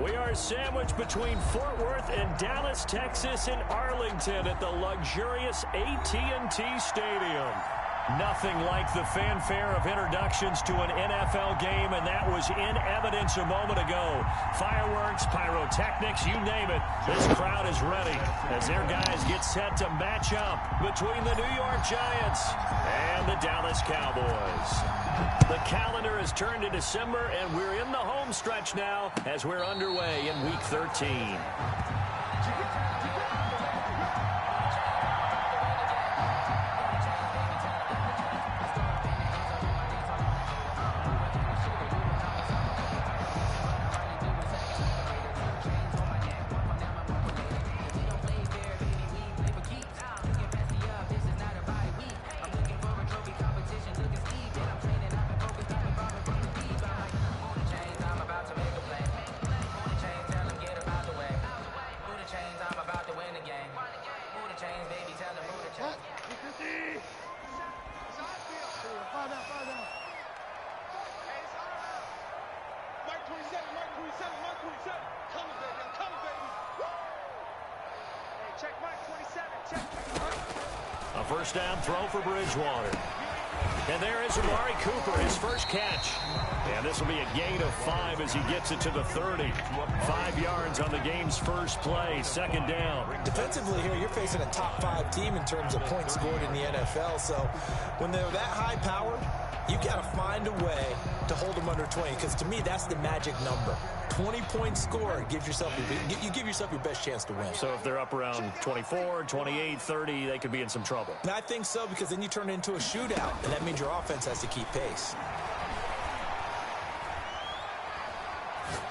We are sandwiched between Fort Worth and Dallas, Texas, and Arlington at the luxurious AT&T Stadium. Nothing like the fanfare of introductions to an NFL game, and that was in evidence a moment ago. Fireworks, pyrotechnics, you name it. This crowd is ready as their guys get set to match up between the New York Giants and the Dallas Cowboys. The calendar has turned to December, and we're in the home stretch now as we're underway in Week 13. A first down throw for Bridgewater. And there is Amari Cooper, his first catch. And this will be a gain of 5 as he gets it to the 30. 5 yards on the game's first play, second down. Defensively here, you're facing a top 5 team in terms of points scored in the NFL. So when they're that high-powered, you've got to find a way to hold them under 20, because to me, that's the magic number. 20 points scored, you give yourself your best chance to win. So if they're up around 24, 28, 30, they could be in some trouble. And I think so, because then you turn it into a shootout, and that means your offense has to keep pace.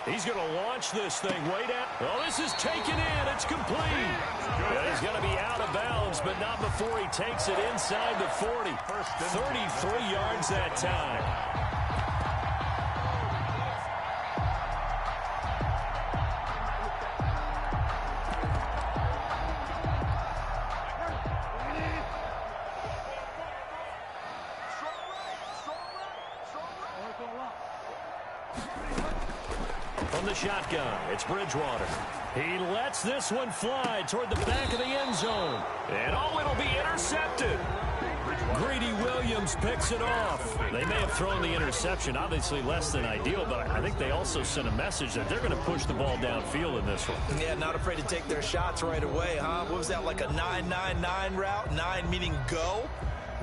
He's going to launch this thing way down. Oh, this is taken in. It's complete. And he's going to be out of bounds, but not before he takes it inside the 40. 33 yards that time. From the shotgun, it's Bridgewater. He lets this one fly toward the back of the end zone. And oh, it'll be intercepted. Greedy Williams picks it off. They may have thrown the interception, obviously less than ideal, but I think they also sent a message that they're going to push the ball downfield in this one. Yeah, not afraid to take their shots right away, huh? What was that, like a 9-9-9 route? 9 meaning go?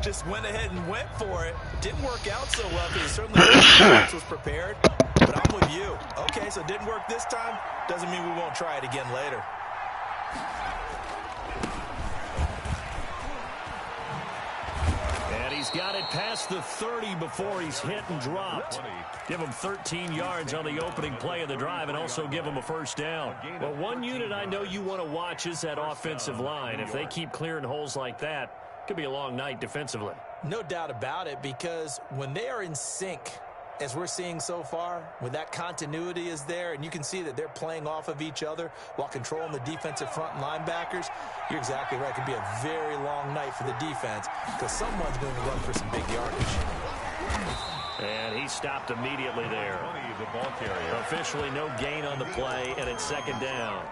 Just went ahead and went for it. Didn't work out so well because certainly the was prepared. But I'm with you. Okay, so it didn't work this time. Doesn't mean we won't try it again later. And he's got it past the 30 before he's hit and dropped. Give him 13 yards on the opening play of the drive and also give him a first down. Well, one unit I know you want to watch is that offensive line. If they keep clearing holes like that, it could be a long night defensively. No doubt about it, because when they are in sync, as we're seeing so far, when that continuity is there and you can see that they're playing off of each other while controlling the defensive front and linebackers, you're exactly right. It could be a very long night for the defense because someone's going to run for some big yardage. And he stopped immediately there. Officially no gain on the play, and it's second down.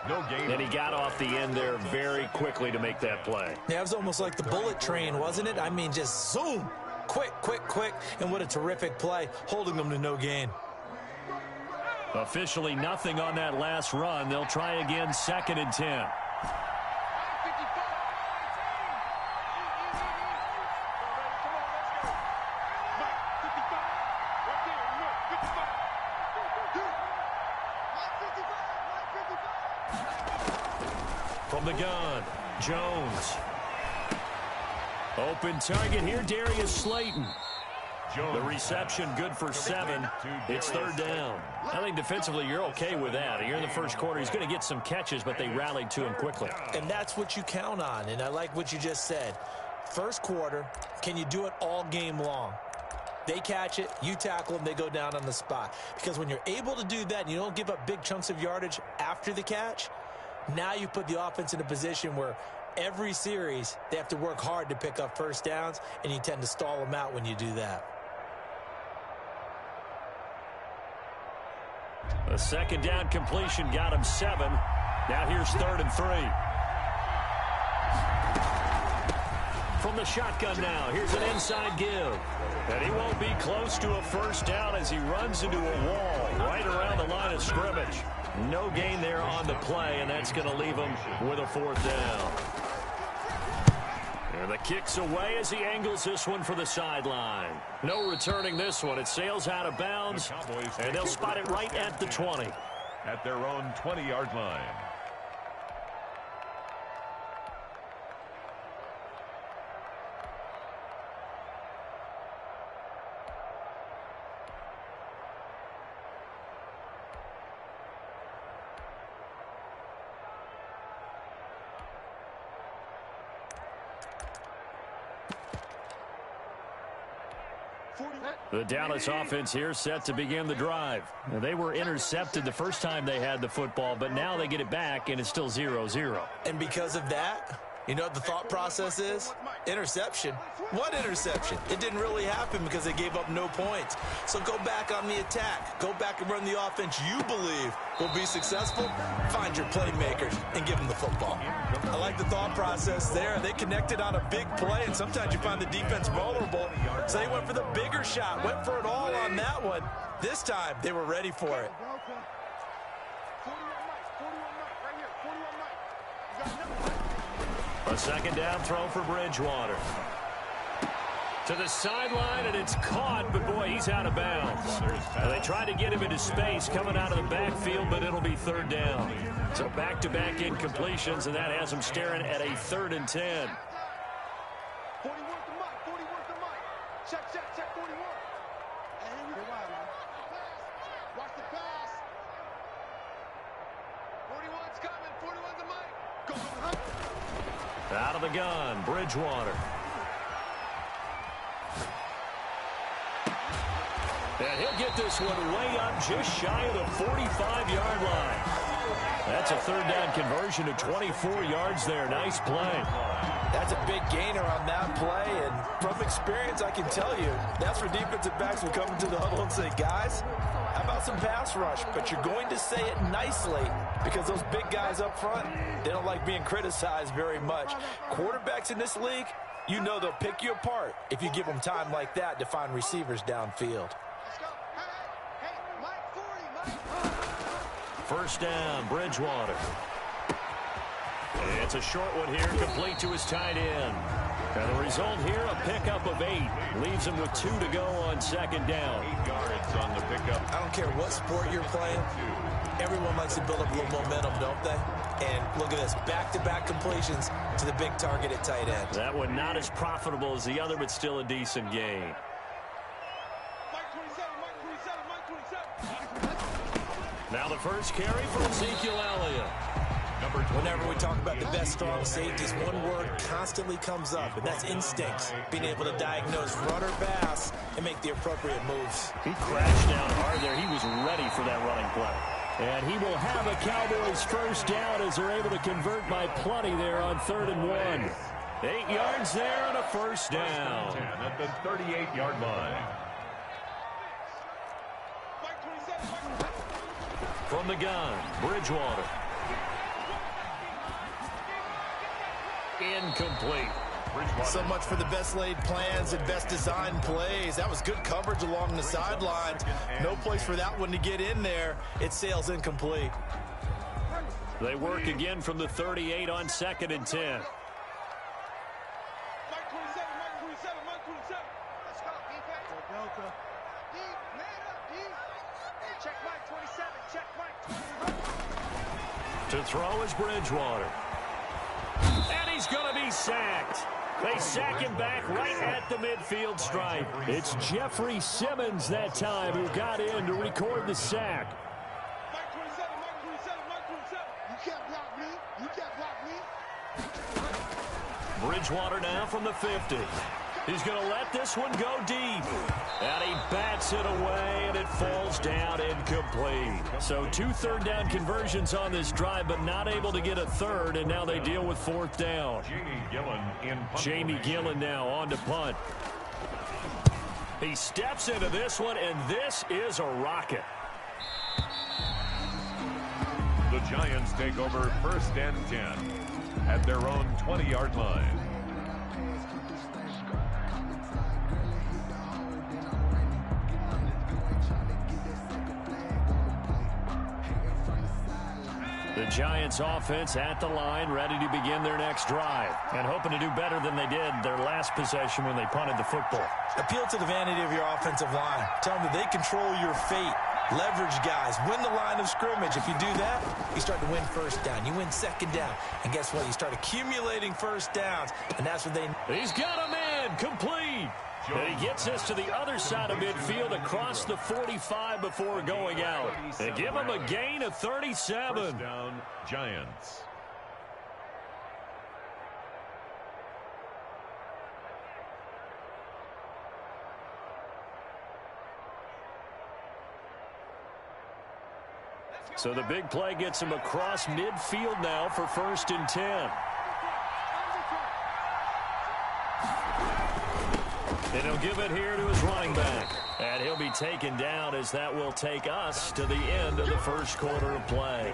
No gain. And he got off the end there very quickly to make that play. Yeah, it was almost like the bullet train, wasn't it? I mean, just zoom. Quick, quick, quick, and what a terrific play, holding them to no gain. Officially nothing on that last run. They'll try again, 2nd and 10. From the gun, Jones. Open target here, Darius Slayton. The reception good for 7. It's 3rd down. I think defensively you're okay with that. Here in the first quarter, he's going to get some catches, but they rallied to him quickly. And that's what you count on, and I like what you just said. First quarter, can you do it all game long? They catch it, you tackle them, they go down on the spot. Because when you're able to do that and you don't give up big chunks of yardage after the catch, now you put the offense in a position where every series, they have to work hard to pick up first downs, and you tend to stall them out when you do that. The second down completion got him 7. Now here's 3rd and 3. From the shotgun now, here's an inside give. And he won't be close to a first down as he runs into a wall right around the line of scrimmage. No gain there on the play, and that's going to leave him with a 4th down. And the kick's away as he angles this one for the sideline. No returning this one. It sails out of bounds, and they'll spot it right at the 20. At their own 20-yard line. The Dallas offense here set to begin the drive. Now, they were intercepted the first time they had the football, but now they get it back, and it's still 0-0. And because of that, you know what the thought process is? Interception. What interception? It didn't really happen because they gave up no points. So go back on the attack. Go back and run the offense you believe will be successful. Find your playmakers and give them the football. I like the thought process there. They connected on a big play, and sometimes you find the defense vulnerable. So they went for the bigger shot, went for it all on that one. This time, they were ready for it. A second down throw for Bridgewater. To the sideline, and it's caught, but boy, he's out of bounds. And they tried to get him into space coming out of the backfield, but it'll be 3rd down. So back-to-back incompletions, and that has him staring at a 3rd and 10. Out of the gun, Bridgewater. And he'll get this one way up just shy of the 45-yard line. That's a 3rd down conversion to 24 yards there. Nice play. That's a big gainer on that play, and from experience, I can tell you, that's where defensive backs will come into the huddle and say, guys, how about some pass rush? But you're going to say it nicely because those big guys up front, they don't like being criticized very much. Quarterbacks in this league, you know they'll pick you apart if you give them time like that to find receivers downfield. First down, Bridgewater. And it's a short one here, complete to his tight end. And the result here, a pickup of 8. Leaves him with 2 to go on 2nd down. 8 yards on the pickup. I don't care what sport you're playing. Everyone likes to build up a little momentum, don't they? And look at this, back-to-back completions to the big target at tight end. That one not as profitable as the other, but still a decent gain. Now the first carry for Ezekiel Elliott. Whenever we talk about the best strong safeties, one word constantly comes up, and that's instincts. Being able to diagnose run or pass and make the appropriate moves. He crashed down hard there. He was ready for that running play. And he will have a Cowboys first down as they're able to convert by plenty there on 3rd and 1. 8 yards there and a first down. At the 38-yard line. From the gun, Bridgewater. Incomplete. So much for the best laid plans and best designed plays. That was good coverage along the sidelines. No place for that one to get in there. It sails incomplete. They work again from the 38 on 2nd and 10. To throw is Bridgewater. And he's going to be sacked. They sack him back right at the midfield stripe. It's Jeffrey Simmons that time who got in to record the sack. Bridgewater now from the 50. He's going to let this one go deep. And he bats it away, and it falls down incomplete. So 2 third down conversions on this drive, but not able to get a third, and now they deal with 4th down. Jamie Gillen now on to punt. He steps into this one, and this is a rocket. Giants take over 1st and 10 at their own 20-yard line. The Giants offense at the line, ready to begin their next drive, and hoping to do better than they did their last possession when they punted the football. Appeal to the vanity of your offensive line. Tell them that they control your fate. Leverage guys. Win the line of scrimmage. If you do that, you start to win first down. You win second down. And guess what? You start accumulating first downs, and that's what they... He's got a man complete. And he gets us to the other side of midfield across the 45 before going out. And give him a gain of 37. First down, Giants. So the big play gets him across midfield now for 1st and 10. And he'll give it here to his running back. And he'll be taken down as that will take us to the end of the first quarter of play.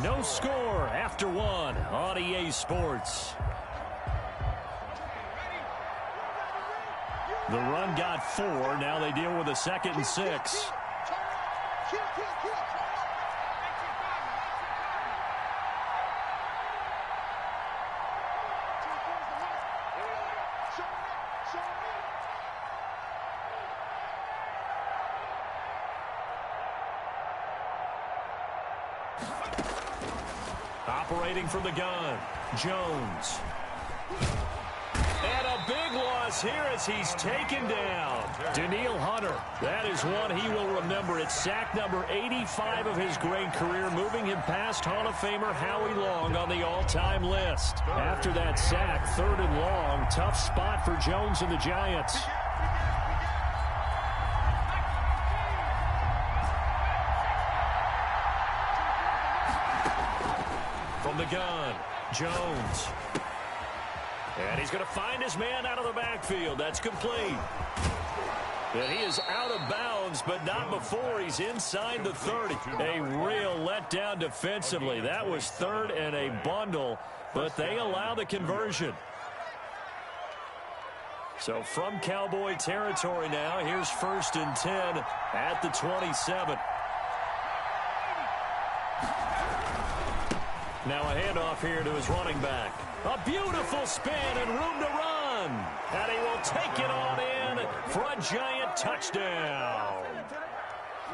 No score after 1 on EA Sports. The run got 4. Now they deal with a 2nd and 6. Operating from the gun, Jones. And a big loss here as he's taken down. Daniil Hunter, that is one he will remember. It's sack number 85 of his great career, moving him past Hall of Famer Howie Long on the all-time list. After that sack, 3rd and long, tough spot for Jones and the Giants. From the gun, Jones. And he's going to find his man out of the backfield. That's complete. And he is out of bounds, but not before he's inside the 30. A real letdown defensively. That was 3rd and a bundle, but they allow the conversion. So from Cowboy territory now, here's 1st and 10 at the 27. Now a handoff here to his running back. A beautiful spin and room to run. And he will take it on in for a Giant touchdown.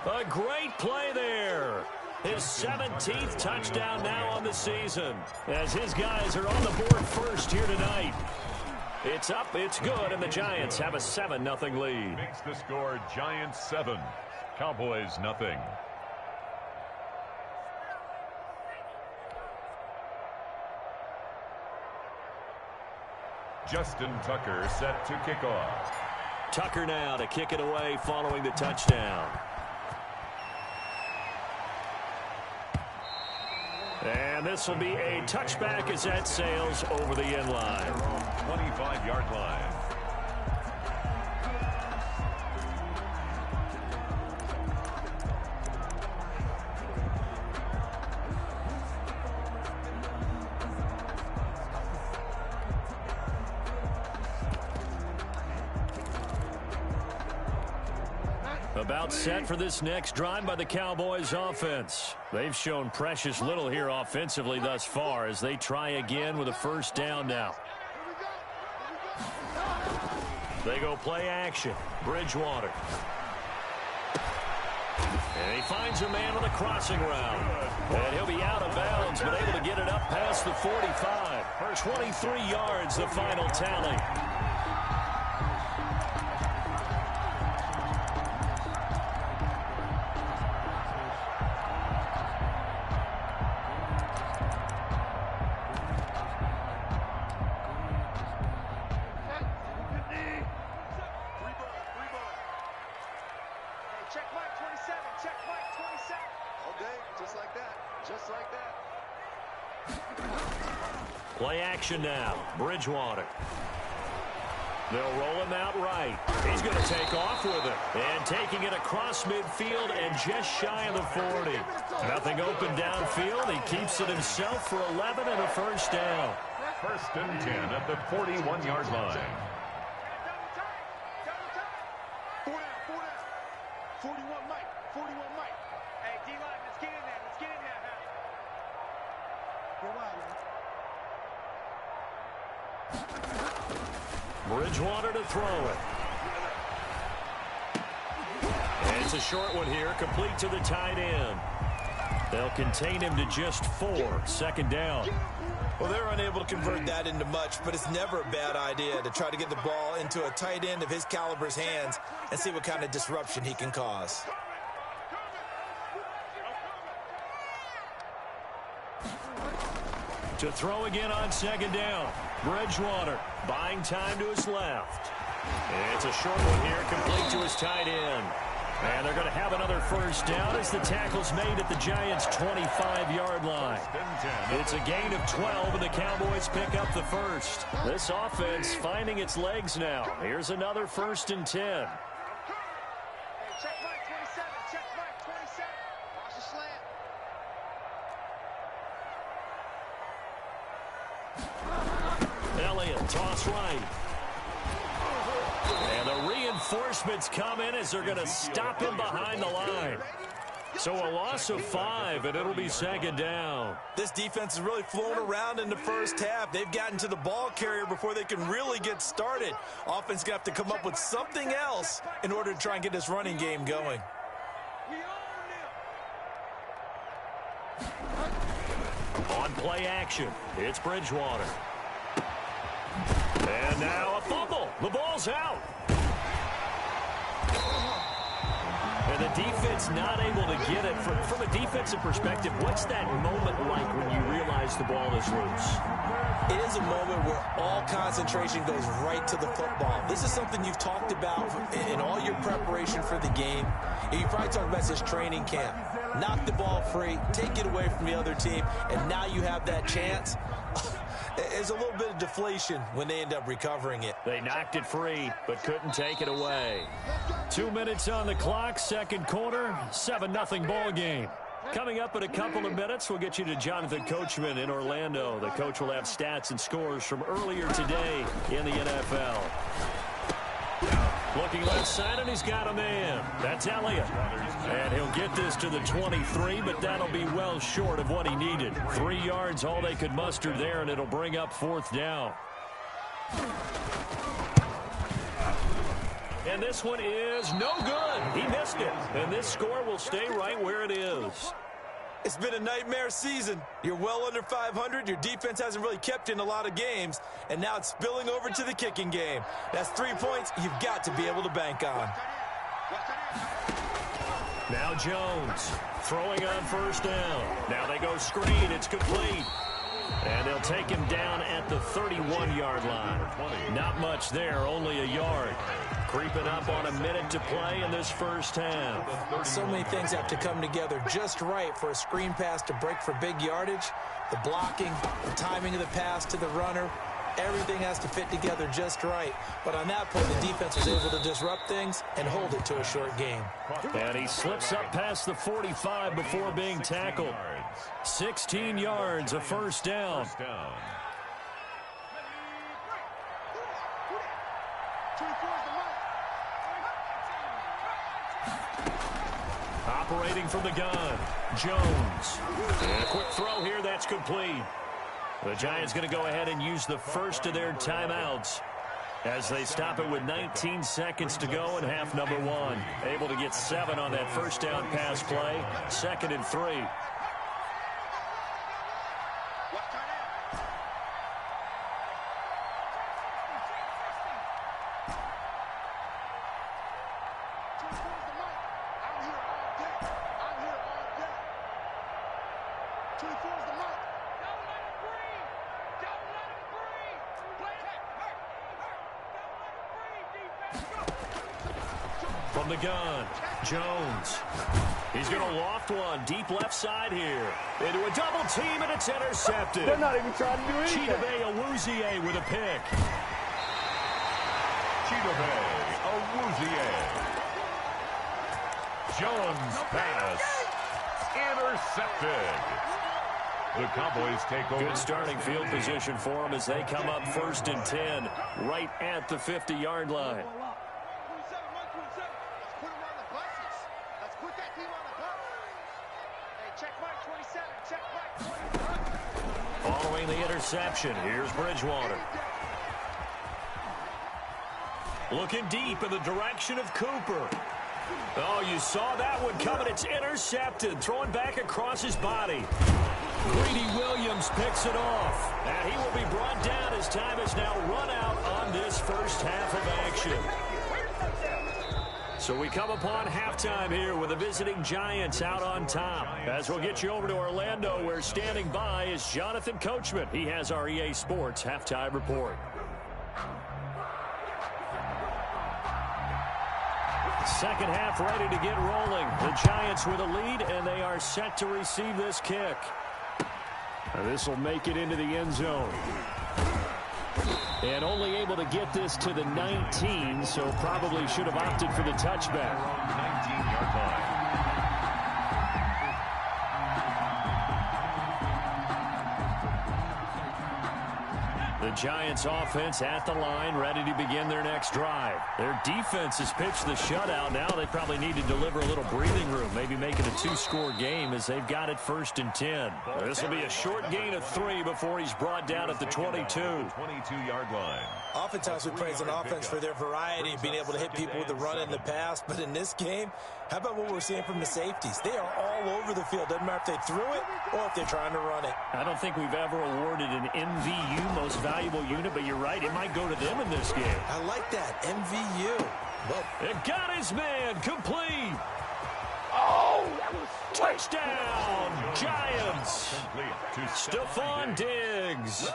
A great play there. His 17th touchdown now on the season, as his guys are on the board first here tonight. It's up, it's good, and the Giants have a 7-0 lead. Makes the score Giants 7, Cowboys nothing. Justin Tucker set to kick off. Tucker now to kick it away following the touchdown. And this will be a touchback as that sails over the end line. 25-yard line. About set for this next drive by the Cowboys offense. They've shown precious little here offensively thus far as they try again with a 1st down now. They go play action. Bridgewater. And he finds a man on the crossing route. And he'll be out of bounds, but able to get it up past the 45. 23 yards, the final tally. Just like that. Play action now. Bridgewater. They'll roll him out right. He's going to take off with it. And taking it across midfield and just shy of the 40. Nothing open downfield. He keeps it himself for 11 and a first down. 1st and 10 at the 41-yard line. 41 Mike. 41 Mike. Hey, D-line, let's get in there. Let's get in there, man. Go wild, man. Bridgewater to throw it. And it's a short one here, complete to the tight end. They'll contain him to just 4. 2nd down. Well, they're unable to convert that into much, but it's never a bad idea to try to get the ball into a tight end of his caliber's hands and see what kind of disruption he can cause. To throw again on 2nd down. Bridgewater buying time to his left. It's a short one here, complete to his tight end. And they're going to have another first down as the tackle's made at the Giants' 25-yard line. It's a gain of 12, and the Cowboys pick up the first. This offense finding its legs now. Here's another 1st and 10. Hey, check Mike 27. Check Mike 27. Watch the slant. Elliott, toss right. And the reinforcements come in as they're going to stop him behind the line. So a loss of 5, and it'll be 2nd down. This defense is really flown around in the first half. They've gotten to the ball carrier before they can really get started. Offense going to have to come up with something else in order to try and get this running game going. On play action, it's Bridgewater. And now a fumble. The ball's out. And the defense not able to get it. From a defensive perspective, what's that moment like when you realize the ball is loose? It is a moment where all concentration goes right to the football. This is something you've talked about in all your preparation for the game. And you probably talked about this training camp. Knock the ball free, take it away from the other team, and now you have that chance. There's a little bit of deflation when they end up recovering it. They knocked it free, but couldn't take it away. 2 minutes on the clock, 2nd quarter, 7-0 ball game. Coming up in a couple of minutes, we'll get you to Jonathan Coachman in Orlando. The coach will have stats and scores from earlier today in the NFL. Looking left side, and he's got a man. That's Elliott. And he'll get this to the 23, but that'll be well short of what he needed. 3 yards, all they could muster there, and it'll bring up 4th down. And this one is no good. He missed it. And this score will stay right where it is. It's been a nightmare season. You're well under 500. Your defense hasn't really kept in a lot of games. And now it's spilling over to the kicking game. That's 3 points you've got to be able to bank on. Now Jones throwing on 1st down. Now they go screen. It's complete. And they'll take him down at the 31-yard line. Not much there, only a yard. Creeping up on a minute to play in this first half. So many things have to come together just right for a screen pass to break for big yardage. The blocking, the timing of the pass to the runner, everything has to fit together just right. But on that point, the defense was able to disrupt things and hold it to a short game. And he slips up past the 45 before being tackled. 16 yards, a first down. Operating from the gun, Jones. And a quick throw here, that's complete. The Giants going to go ahead and use the first of their timeouts as they stop it with 19 seconds to go in half number 1. Able to get 7 on that first down pass play. 2nd and 3. From the gun, Jones. He's going to loft one deep left side here. Into a double team, and it's intercepted. They're not even trying to do anything. Chidobe Awuzie with a pick. Jones pass. Intercepted. The Cowboys take over. Good starting field position for them as they come up 1st and 10 right at the 50-yard line. Following the interception, here's Bridgewater. Looking deep in the direction of Cooper. Oh, you saw that one coming. It's intercepted. Throwing back across his body. Greedy Williams picks it off. And he will be brought down as time has now run out on this first half of action. So we come upon halftime here with the visiting Giants out on top. As we'll get you over to Orlando, where standing by is Jonathan Coachman. He has our EA Sports halftime report. Second half ready to get rolling. The Giants with a lead, and they are set to receive this kick. This will make it into the end zone. And only able to get this to the 19, so probably should have opted for the touchback. 19-yard line. The Giants offense at the line, ready to begin their next drive. Their defense has pitched the shutout. Now they probably need to deliver a little breathing room, maybe make it a 2-score game as they've got it 1st and 10. This will be a short gain of 3 before he's brought down at the 22. 22-yard line. Oftentimes we praise an offense for their variety of being able to hit people with the run in the pass, but in this game, how about what we're seeing from the safeties? They are all over the field. Doesn't matter if they threw it or if they're trying to run it. I don't think we've ever awarded an MVU, most valuable unit, but you're right, it might go to them in this game. I like that, MVU. Well, it got his man, complete. Oh, touchdown, Giants. Stephon Diggs,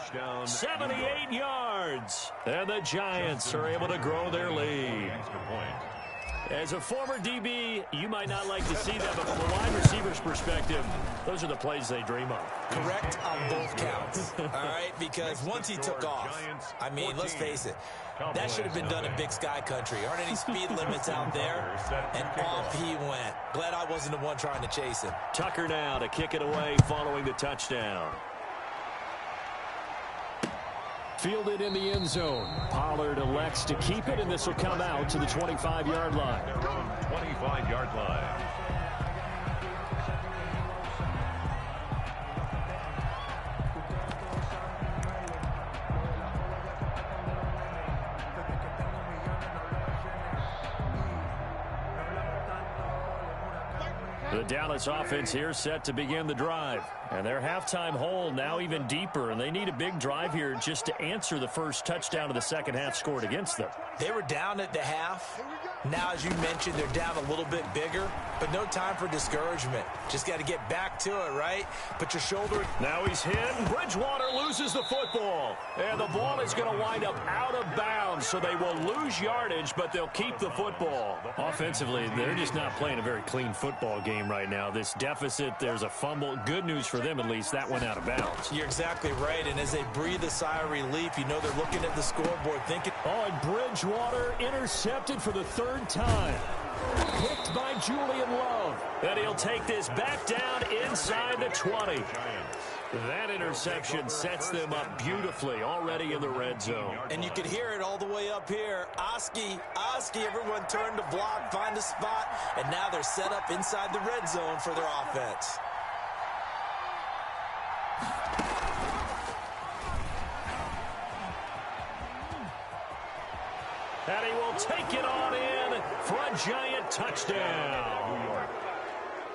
78 yards. And the Giants are able to grow their lead. As a former DB, you might not like to see that, but from a wide receiver's perspective, those are the plays they dream of. Correct on both counts, all right? Because once he took off, I mean, let's face it, that should have been done in Big Sky Country. Aren't any speed limits out there? And off he went. Glad I wasn't the one trying to chase him. Tucker now to kick it away following the touchdown. Fielded in the end zone. Pollard elects to keep it, and this will come out to the 25-yard line. 25-yard line. The Dallas offense here set to begin the drive. And their halftime hole now even deeper, and they need a big drive here just to answer the first touchdown of the second half scored against them. They were down at the half. Now, as you mentioned, they're down a little bit bigger, but no time for discouragement. Just got to get back to it, right? Put your shoulder. Now he's hit. Bridgewater loses the football. And the ball is going to wind up out of bounds, so they will lose yardage, but they'll keep the football. Offensively, they're just not playing a very clean football game right now. This deficit, there's a fumble. Good news for them, at least. That went out of bounds. You're exactly right, and as they breathe a sigh of relief, you know they're looking at the scoreboard thinking. Oh, and Bridgewater intercepted for the third time. Picked by Julian Love. And he'll take this back down inside the 20. That interception sets them up beautifully already in the red zone. And you could hear it all the way up here. Oski, everyone turned to block, find a spot, and now they're set up inside the red zone for their offense. And he will take it on in for a Giant touchdown.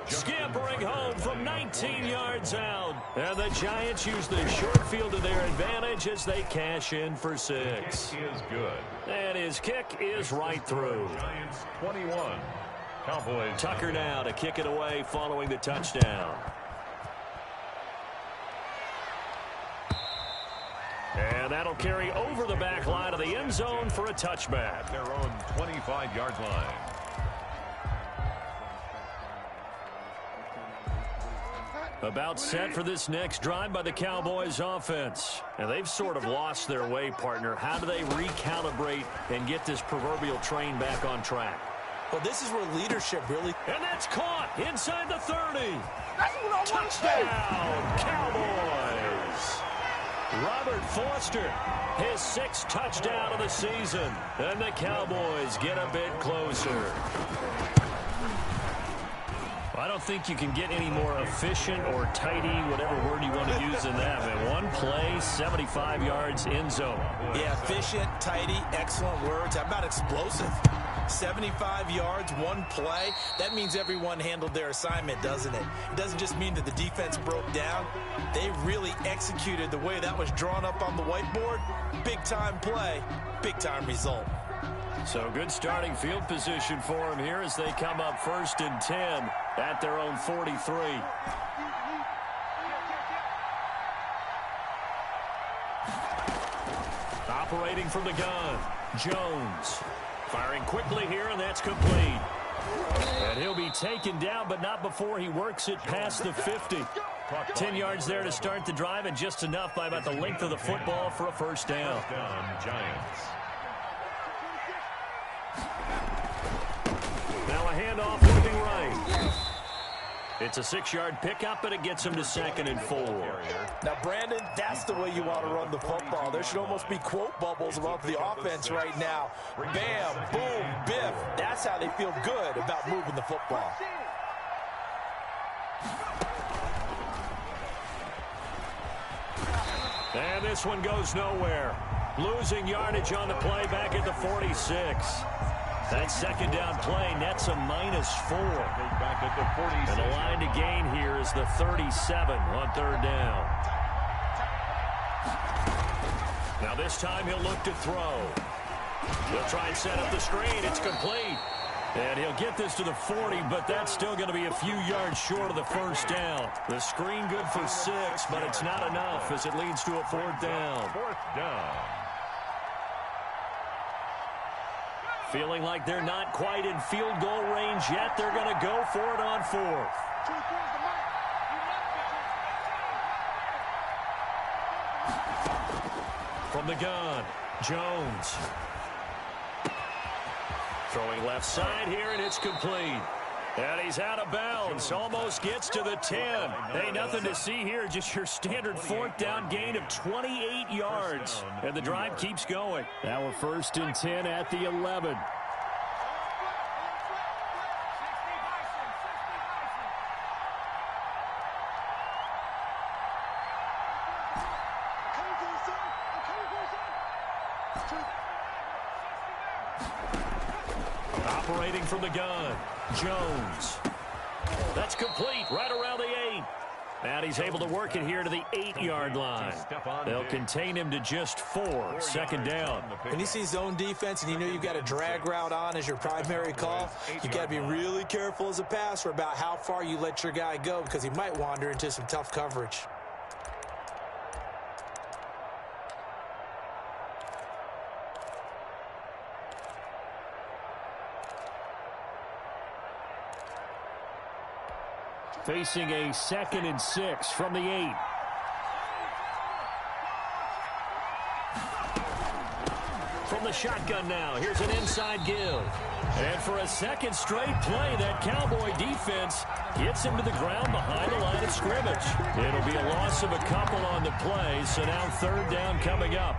Scampering home from 19 yards out. And the Giants use the short field to their advantage as they cash in for 6. He is good. And his kick is right through. Giants 21. Cowboys. Tucker now to kick it away following the touchdown. And that'll carry over the back line of the end zone for a touchback. Their own 25-yard line. About set for this next drive by the Cowboys offense. And they've sort of lost their way, partner. How do they recalibrate and get this proverbial train back on track? Well, this is where leadership really... And that's caught inside the 30. Touchdown, Cowboys. Robert Foster, his 6th touchdown of the season. And the Cowboys get a bit closer. I don't think you can get any more efficient or tidy, whatever word you want to use in that. Man, one play, 75 yards, end zone. Yeah, efficient, tidy, excellent words. How about explosive? 75 yards, one play. That means everyone handled their assignment, doesn't it? It doesn't just mean that the defense broke down. They really executed the way that was drawn up on the whiteboard. Big-time play, big-time result. So good starting field position for them here as they come up 1st and 10 at their own 43. Operating from the gun, Jones. Firing quickly here, and that's complete. And he'll be taken down, but not before he works it past the 50. 10 yards there to start the drive, and just enough by about the length of the football for a first down. Giants. Now a handoff looking right. It's a 6-yard pickup, and it gets him to 2nd and 4. Now, Brandon, that's the way you want to run the football. There should almost be quote bubbles above the offense right now. Bam, boom, biff. That's how they feel good about moving the football. And this one goes nowhere. Losing yardage on the play back at the 46. That 2nd down play nets a -4. Back at the 46. And the line to gain here is the 37 on 3rd down. Now this time he'll look to throw. He'll try and set up the screen. It's complete. And he'll get this to the 40, but that's still going to be a few yards short of the first down. The screen good for 6, but it's not enough as it leads to a 4th down. 4th down. Feeling like they're not quite in field goal range yet. They're going to go for it on 4th. From the gun, Jones. Throwing left side here, and it's complete. And he's out of bounds. Almost gets to the 10. Hey, nothing to see here. Just your standard 4th down gain of 28 yards. And the drive keeps going. Now we're 1st and 10 at the 11. Operating from the gun, Jones. That's complete right around the 8. And he's able to work it here to the 8-yard line. They'll contain him to just 4. 2nd down. When you see zone defense and you know you've got a drag route on as your primary call, you've got to be really careful as a passer about how far you let your guy go because he might wander into some tough coverage. Facing a 2nd and 6 from the 8. From the shotgun now, here's an inside give. And for a 2nd straight play, that Cowboy defense gets him to the ground behind the line of scrimmage. It'll be a loss of a couple on the play, so now 3rd down coming up.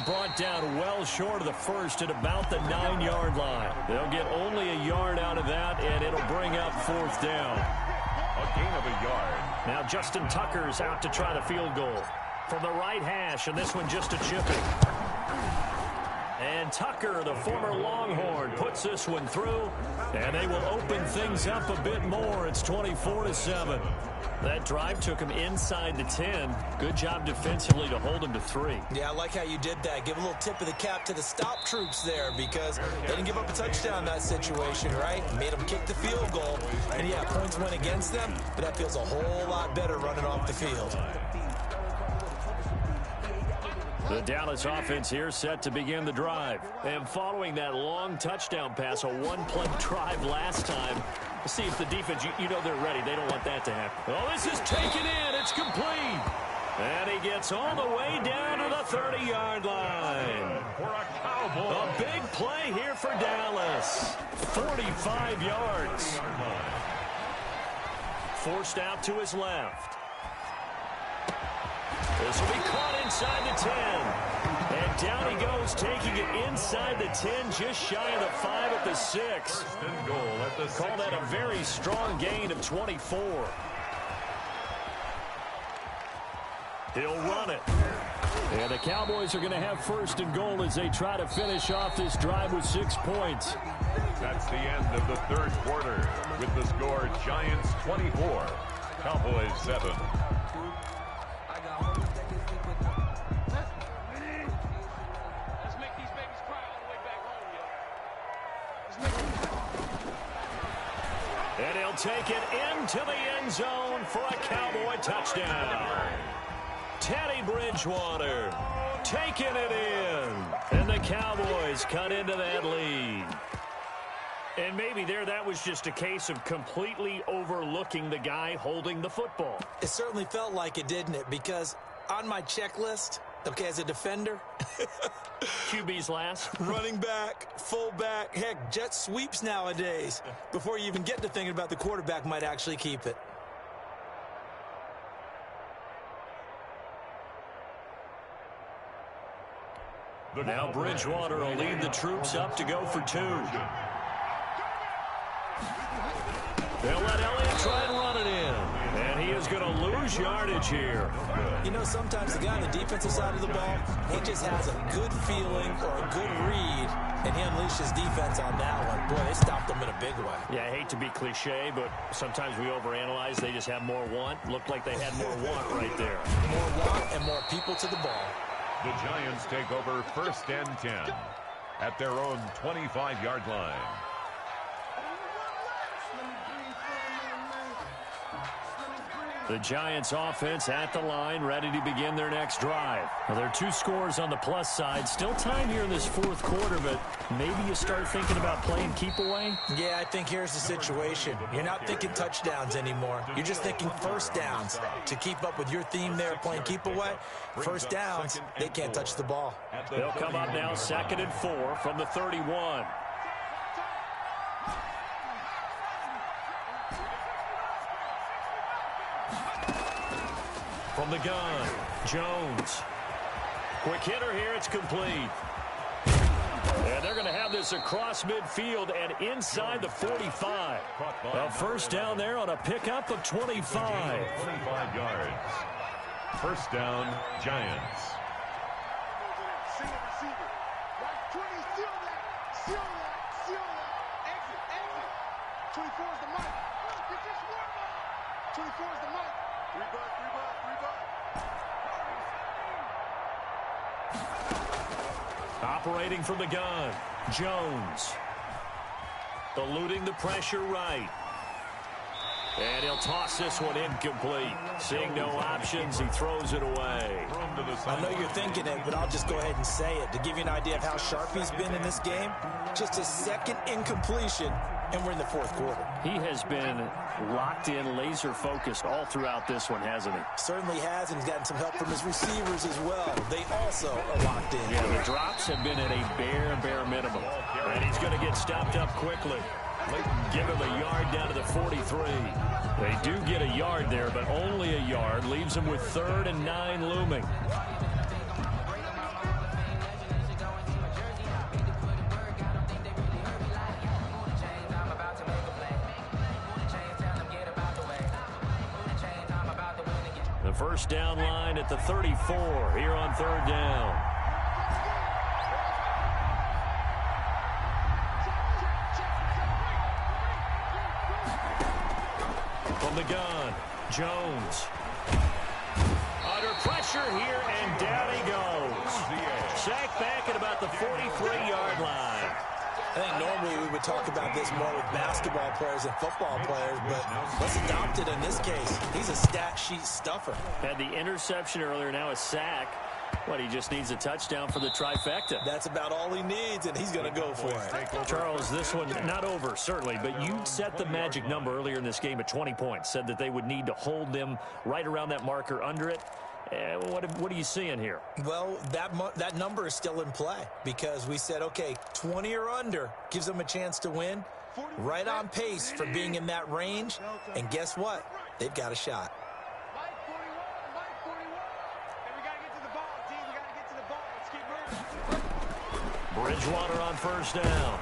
Brought down well short of the 1st at about the 9-yard line. They'll get only a yard out of that, and it'll bring up 4th down. A gain of a yard. Now Justin Tucker's out to try the field goal. From the right hash, and this one just a chipping. And Tucker, the former Longhorn, puts this one through, and they will open things up a bit more. It's 24-7. That drive took him inside the 10. Good job defensively to hold him to 3. Yeah, I like how you did that. Give a little tip of the cap to the stop troops there because they didn't give up a touchdown in that situation, right? Made them kick the field goal. And, yeah, points went against them, but that feels a whole lot better running off the field. The Dallas offense here set to begin the drive. And following that long touchdown pass, a one-play drive last time, let's see if the defense, you know they're ready. They don't want that to happen. Oh, this is taken in. It's complete. And he gets all the way down to the 30-yard line. For a Cowboy. A big play here for Dallas. 45 yards. Forced out to his left. This will be caught inside the 10. And down he goes, taking it inside the 10, just shy of the 5 at the 6. First and goal at the 6. Call that a very strong gain of 24. He'll run it. And the Cowboys are going to have first and goal as they try to finish off this drive with 6 points. That's the end of the third quarter with the score Giants 24, Cowboys 7. Let's make these babies cry all the way back home, yo. And he'll take it into the end zone for a Cowboy touchdown. Teddy Bridgewater taking it in. And the Cowboys cut into that lead. And maybe that was just a case of completely overlooking the guy holding the football. It certainly felt like it, didn't it? Because on my checklist, okay, as a defender, QB's last. running back, fullback, heck, jet sweeps nowadays. Before you even get to thinking about the quarterback might actually keep it. Now Bridgewater will lead the troops up to go for 2. They'll let Elliott try and run it in. And he is going to lose yardage here. You know, sometimes the guy on the defensive side of the ball, he just has a good feeling or a good read, and he unleashed his defense on that one. Boy, they stopped him in a big way. Yeah, I hate to be cliche, but sometimes we overanalyze. They just have more want. Looked like they had more want right there. More want and more people to the ball. The Giants take over first and 10 at their own 25-yard line. The Giants offense at the line, ready to begin their next drive. Now, there are 2 scores on the plus side. Still time here in this fourth quarter, but maybe you start thinking about playing keep away? Yeah, I think here's the situation. You're not thinking touchdowns anymore. You're just thinking first downs. To keep up with your theme there, playing keep away, first downs, they can't touch the ball. They'll come up now 2nd and 4 from the 31. From the gun, Jones. Quick hitter here, it's complete. And they're going to have this across midfield and inside the 45. A first down there on a pickup of 25. 25 yards. First down, Giants. Single receiver. Right 20, seal that. Seal that. Seal that. Exit. 24 is the mic. Get this one. 24 is the mic. 3 bucks. Operating from the gun, Jones. Eluding the pressure right. And he'll toss this one incomplete. Seeing no options, he throws it away. I know you're thinking it, but I'll just go ahead and say it. To give you an idea of how sharp he's been in this game, just his second incompletion, and we're in the fourth quarter. He has been locked in, laser-focused all throughout this one, hasn't he? Certainly has, and he's gotten some help from his receivers as well. They also are locked in. Yeah, the drops have been at a bare minimum. And he's going to get stopped up quickly. Give him a yard down to the 43. They do get a yard there, but only a yard. Leaves him with 3rd and 9 looming. The first down line at the 34 here on 3rd down. From the gun, Jones. Under pressure here, and down he goes. Sacked back at about the 43-yard line. I think normally we would talk about this more with basketball players and football players, but let's adopt it in this case. He's a stat sheet stuffer. Had the interception earlier, now a sack. But he just needs a touchdown for the trifecta. That's about all he needs, and he's going to go for it. Charles, this one not over, certainly, but you set the magic number earlier in this game at 20 points. Said that they would need to hold them right around that marker under it. What are you seeing here? Well, that number is still in play because we said, okay, 20 or under gives them a chance to win. Right on pace for being in that range. And guess what? They've got a shot. Bridgewater on first down.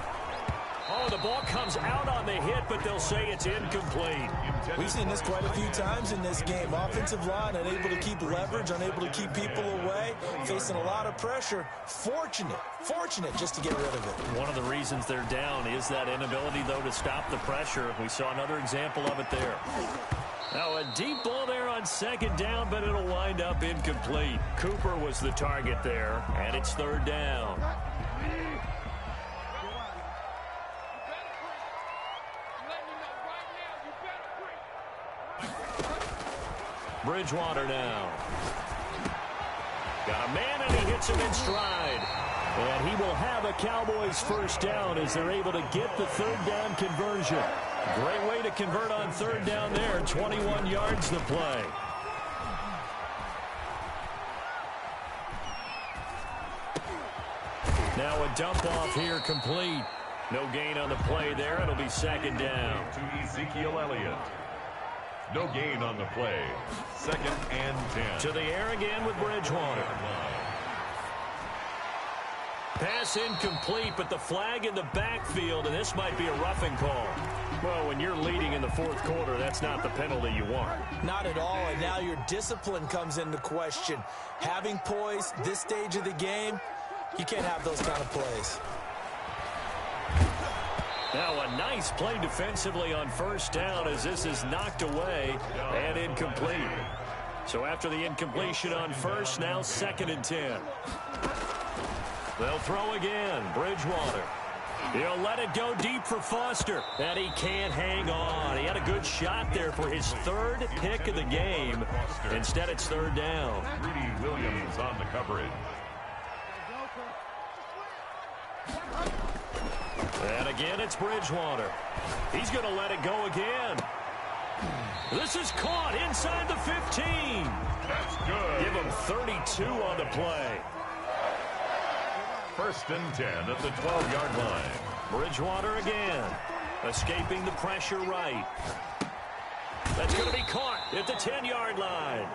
Oh, the ball comes out on the hit, but they'll say it's incomplete. We've seen this quite a few times in this game. Offensive line unable to keep leverage, unable to keep people away, facing a lot of pressure. Fortunate just to get rid of it. One of the reasons they're down is that inability, though, to stop the pressure. We saw another example of it there. Now, a deep ball there on second down, but it'll wind up incomplete. Cooper was the target there, and it's third down. Bridgewater now. Got a man, and he hits him in stride. And he will have a Cowboys first down as they're able to get the third down conversion. Great way to convert on third down there. 21 yards to play. Now a dump off here complete. No gain on the play there. It'll be second down. To Ezekiel Elliott. No gain on the play. Second and 10. To the air again with Bridgewater. Pass incomplete, but the flag in the backfield, and this might be a roughing call. Well, when you're leading in the fourth quarter, that's not the penalty you want. Not at all, and now your discipline comes into question. Having poise this stage of the game, you can't have those kind of plays. Now a nice play defensively on first down as this is knocked away and incomplete. So after the incompletion on first, now second and 10. They'll throw again. Bridgewater. He'll let it go deep for Foster. And he can't hang on. He had a good shot there for his third pick of the game. Instead, it's third down. Greedy Williams on the coverage. And again, it's Bridgewater. He's going to let it go again. This is caught inside the 15. That's good. Give him 32 on the play. First and 10 at the 12-yard line. Bridgewater again. Escaping the pressure right. That's going to be caught at the 10-yard line.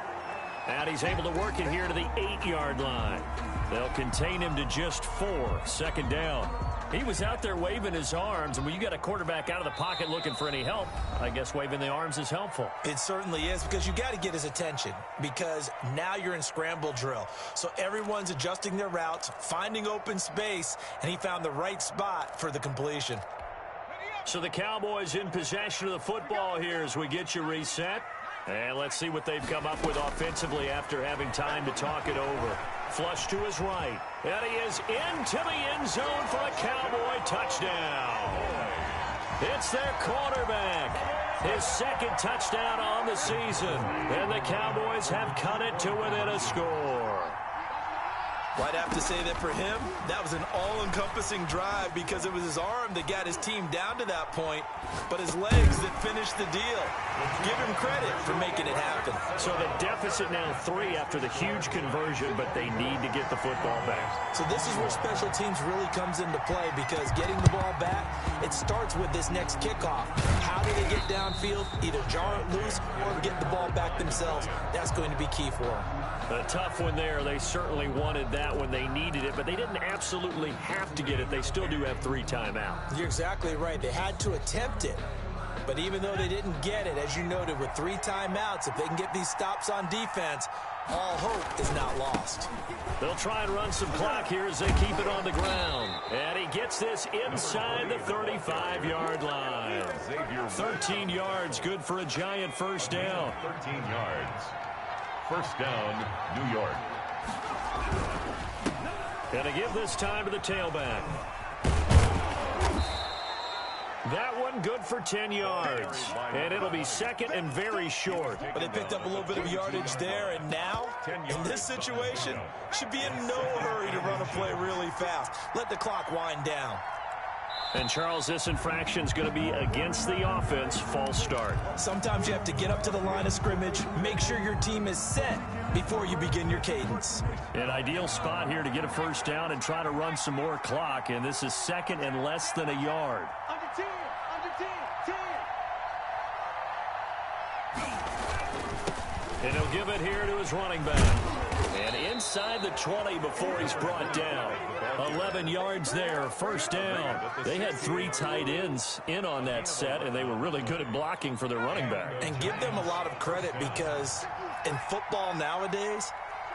And he's able to work it here to the 8-yard line. They'll contain him to just 4. Second down. He was out there waving his arms, and when you got a quarterback out of the pocket looking for any help, I guess waving the arms is helpful. It certainly is, because you got to get his attention, because now you're in scramble drill. So everyone's adjusting their routes, finding open space, and he found the right spot for the completion. So the Cowboys in possession of the football here as we get you reset. And let's see what they've come up with offensively after having time to talk it over. Flush to his right. And he is into the end zone for a Cowboy touchdown. It's their quarterback. His second touchdown on the season. And the Cowboys have cut it to within a score. Well, I'd have to say that for him, that was an all-encompassing drive because it was his arm that got his team down to that point, but his legs that finished the deal. Give him credit for making it happen. So the deficit now 3 after the huge conversion, but they need to get the football back. So this is where special teams really comes into play because getting the ball back, it starts with this next kickoff. How do they get downfield, either jar it loose or get the ball back themselves? That's going to be key for them. A tough one there. They certainly wanted that when they needed it, but they didn't absolutely have to get it. They still do have 3 timeouts. You're exactly right. They had to attempt it. But even though they didn't get it, as you noted, with 3 timeouts, if they can get these stops on defense, all hope is not lost. They'll try and run some clock here as they keep it on the ground. And he gets this inside the 35-yard line. 13 yards, good for a Giant first down. 13 yards. First down, New York. And to give this time to the tailback. That one good for 10 yards. And it'll be second and very short. But they picked up a little bit of yardage there, and now, in this situation, should be in no hurry to run a play really fast. Let the clock wind down. And, Charles, this infraction's going to be against the offense. False start. Sometimes you have to get up to the line of scrimmage, make sure your team is set before you begin your cadence. An ideal spot here to get a first down and try to run some more clock, and this is second and less than a yard. Under 10, under 10, 10. And he'll give it here to his running back. And inside the 20 before he's brought down. 11 yards there, first down. They had 3 tight ends in on that set, and they were really good at blocking for their running back. And give them a lot of credit because in football nowadays,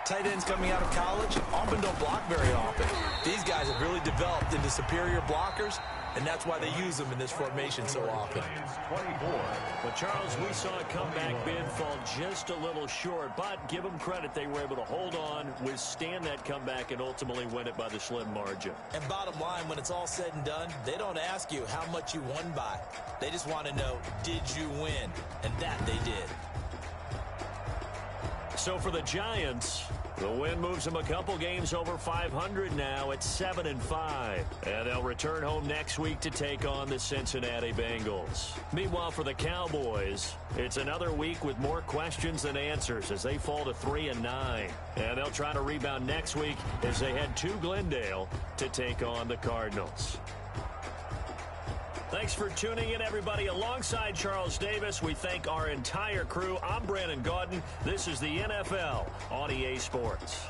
tight ends coming out of college often don't block very often. These guys have really developed into superior blockers, and that's why they use them in this formation so often. But, Charles, we saw a comeback bid fall just a little short, but give them credit. They were able to hold on, withstand that comeback, and ultimately win it by the slim margin. And bottom line, when it's all said and done, they don't ask you how much you won by. They just want to know, did you win? And that they did. So for the Giants, the win moves them a couple games over 500 now at 7-5. And they'll return home next week to take on the Cincinnati Bengals. Meanwhile, for the Cowboys, it's another week with more questions than answers as they fall to 3-9. And they'll try to rebound next week as they head to Glendale to take on the Cardinals. Thanks for tuning in, everybody. Alongside Charles Davis, we thank our entire crew. I'm Brandon Gaudin. This is the NFL on EA Sports.